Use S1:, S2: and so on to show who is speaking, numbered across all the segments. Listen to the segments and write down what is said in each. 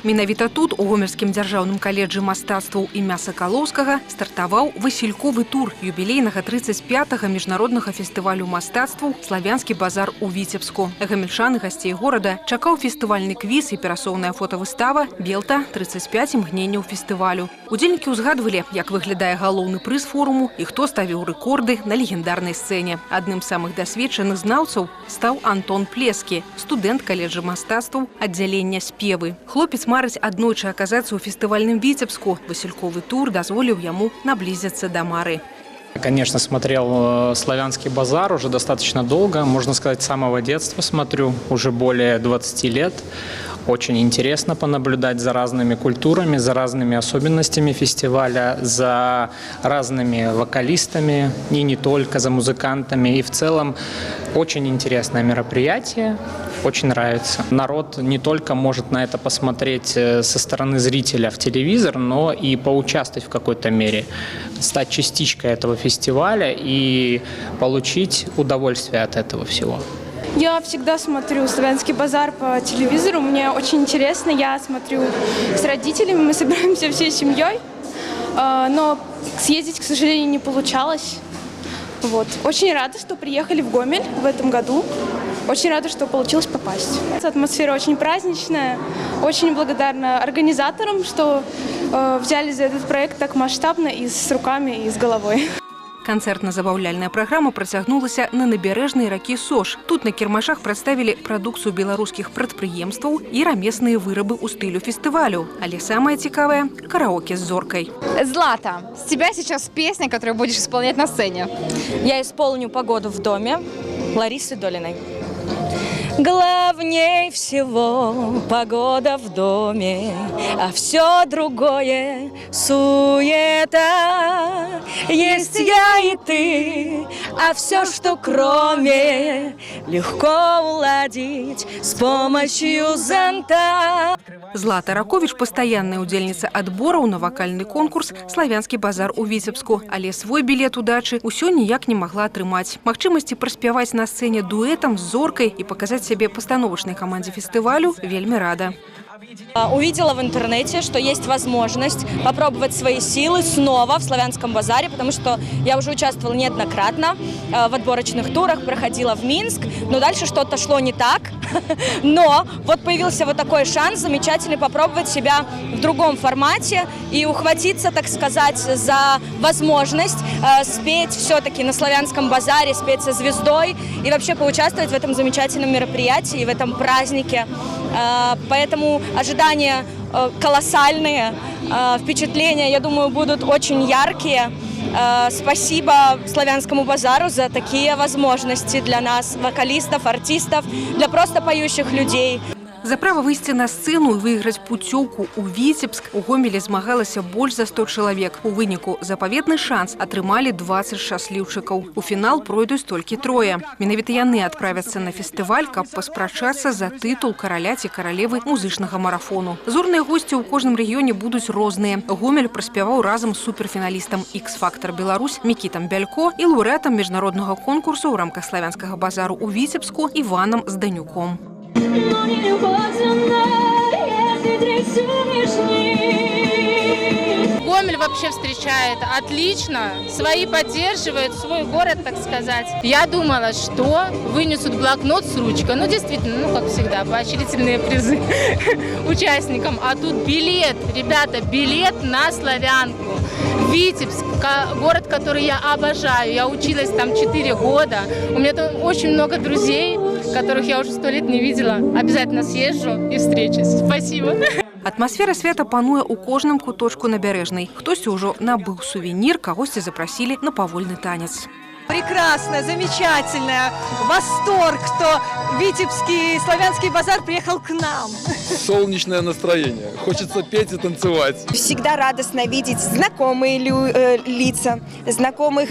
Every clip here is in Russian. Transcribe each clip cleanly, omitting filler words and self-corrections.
S1: Менавіта тут, у Гомельскім дзяржаўным каледжы мастацтваў імя Сакалоўскага, стартаваў васільковы тур юбілейнага 35-га міжнароднага фестывалю мастацтваў «Славянскі базар» у Віцебску. Гамельчан і гасцей горада чакаў фестывальны квіз і перасоўная фотавыстава «Белта. 35 імгненняў фестывалю». Удзельнікі ўзгадвалі, як выглядае галоўны прыз форуму і хто ставіў рэкорды на легендарнай сцэне. Адным з самых дасведчаных знаўцаў стаў Антон Плескі, студэнт каледжа мастацтваў аддзялення спевы. Хлопец марыць аднойчы аказацца ў фестывальным Віцебску. Васильковый тур дазволіў яму наблизиться до Мары.
S2: Конечно, смотрел «Славянский базар» уже достаточно долго, можно сказать, с самого детства смотрю, уже более 20 лет. Очень интересно понаблюдать за разными культурами, за разными особенностями фестиваля, за разными вокалистами, и не только, за музыкантами. И в целом очень интересное мероприятие, очень нравится. Народ не только может на это посмотреть со стороны зрителя в телевизор, но и поучаствовать в какой-то мере, стать частичкой этого фестиваля и получить удовольствие от этого всего.
S3: Я всегда смотрю «Славянский базар» по телевизору. Мне очень интересно. Я смотрю с родителями. Мы собираемся всей семьей. Но съездить, к сожалению, не получалось. Вот. Очень рада, что приехали в Гомель в этом году. Очень рада, что получилось попасть. Атмосфера очень праздничная. Очень благодарна организаторам, что взяли за этот проект так масштабно и с руками, и с головой.
S1: Канцэртна-забаўляльная праграма працягнулася на набярэжнай ракі Сош. Тут на кірмашах прадставілі прадукцыю беларускіх прадпрыемстваў і рамесныя вырабы ў стылю фестывалю. Але самае цікавае – караоке с зоркой.
S4: Злата, с тебя сейчас песня, которую будешь исполнять на сцене.
S5: Я исполню «Погоду в доме» Ларисы Долиной.
S6: Главней всего погода в доме, а все другое суета. Есть я и ты, а все, что кроме, легко уладить с помощью зонта.
S1: Злата Ракович – постоянная удзельніца адбораў на вакальны конкурс «Славянский базар» у Віцебску. Але свой билет удачы ўсё ніяк не могла атрымаць. Магчымасці праспяваць на сцене дуэтам з зоркай і паказаць сябе пастановачнай камандзе фестывалю вельмі рада.
S5: Увидела в интернете, что есть возможность попробовать свои силы снова в «Славянском базаре», потому что я уже участвовала неоднократно в отборочных турах, проходила в Минск, но дальше что-то шло не так. Но вот появился вот такой шанс замечательный попробовать себя в другом формате и ухватиться, так сказать, за возможность спеть все-таки на «Славянском базаре», спеть со звездой и вообще поучаствовать в этом замечательном мероприятии, в этом празднике. Поэтому ожидания колоссальные, впечатления, я думаю, будут очень яркие. Спасибо «Славянскому базару» за такие возможности для нас, вокалистов, артистов, для просто поющих людей.
S1: За право выйсці на сцену і выйграць пуцёўку ў Віцебск у Гомелі змагалася больш за 100 чалавек. У выніку запаветны шанс атрымалі 20 шчасліўчыкаў. У фінал пройдуць толькі трое. Менавіта яны адправяцца на фестываль, каб паспрачацца за тытул караля ці каралевы музычнага марафону. Зорныя госці ў кожным рэгіёне будуць розныя. Гомель праспяваў разам з суперфіналістам «Ікс-фактар Беларусь» Мікітам Бялько і лаўрэатам міжнароднага конкурсу ў рамках «Славянскага базару» у Віцебску Іванам Зданюком.
S7: Но не любовь если трясешь Гомель вообще встречает отлично, свои поддерживают, свой город, так сказать. Я думала, что вынесут блокнот с ручкой. Ну, действительно, как всегда, поощрительные призы участникам. А тут билет, ребята, билет на Славянку. Витебск, город, который я обожаю. Я училась там 4 года. У меня там очень много друзей, которых я уже 100 лет не видела. Обязательно съезжу и встречусь. Спасибо.
S1: Атмасфера свята пануе ў кожным куточку набярэжнай. Хтосьці ўжо набыў сувенір, кагосьці запрасілі на павольны танец.
S8: Прекрасно, замечательно. Восторг, что Витебский «Славянский базар» приехал к нам.
S9: Солнечное настроение. Хочется петь и танцевать.
S10: Всегда радостно видеть знакомые лица, знакомых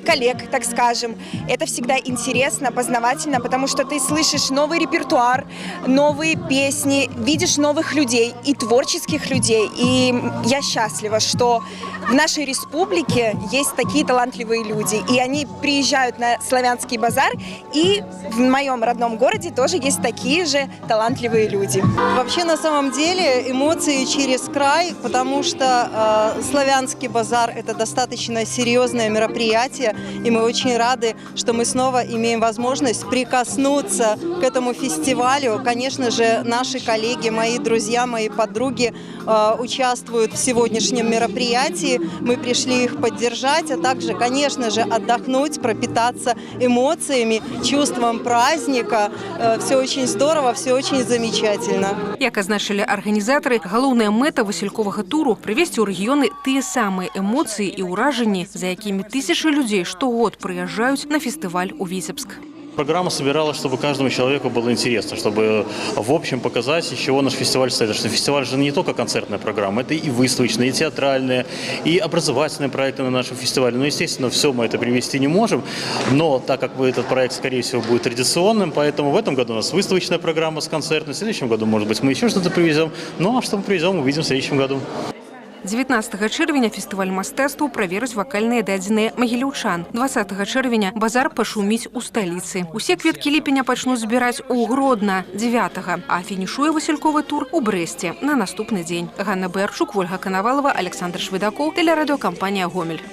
S10: коллег, так скажем. Это всегда интересно, познавательно, потому что ты слышишь новый репертуар, новые песни, видишь новых людей и творческих людей. И я счастлива, что в нашей республике есть такие талантливые люди, и они они приезжают на Славянский базар, и в моем родном городе тоже есть такие же талантливые люди.
S8: Вообще, на самом деле, эмоции через край, потому что Славянский базар – это достаточно серьезное мероприятие, и мы очень рады, что мы снова имеем возможность прикоснуться к этому фестивалю. Конечно же, наши коллеги, мои друзья, мои подруги участвуют в сегодняшнем мероприятии. Мы пришли их поддержать, а также, конечно же, отдохнуть, пропитаться эмоциями, чувством праздника. Все очень здорово, все очень замечательно.
S1: Як азначылі арганізатары, галоўная мэта васільковага туру – прывесці ў рэгіёны тыя самыя эмоцыі і ўражанні, за якімі тысячы людзей штогод прыязджаюць на фестываль у Витебск.
S11: Программа собиралась, чтобы каждому человеку было интересно, чтобы в общем показать, из чего наш фестиваль состоит. Что фестиваль же не только концертная программа, это и выставочные, и театральные, и образовательные проекты на нашем фестивале. Ну, естественно, все мы это привести не можем, но так как этот проект, скорее всего, будет традиционным, поэтому в этом году у нас выставочная программа с концертной, в следующем году, может быть, мы еще что-то привезем. Ну, а что мы привезем, увидим в следующем году.
S1: 19 чэрвеня фестываль мастацтваў праверыць вакальныя дадзеныя магіляўчан. 20 чэрвеня базар пашуміць у сталіцы. Усе кветкі ліпеня пачнуць збіраць у Гродна 9, а фінішуе васільковы тур у Брэсце на наступны дзень. Ганна Бэрчук, Вольга Канавалова, Александр Швыдакоў, тэлерадыёкампанія «Гомель».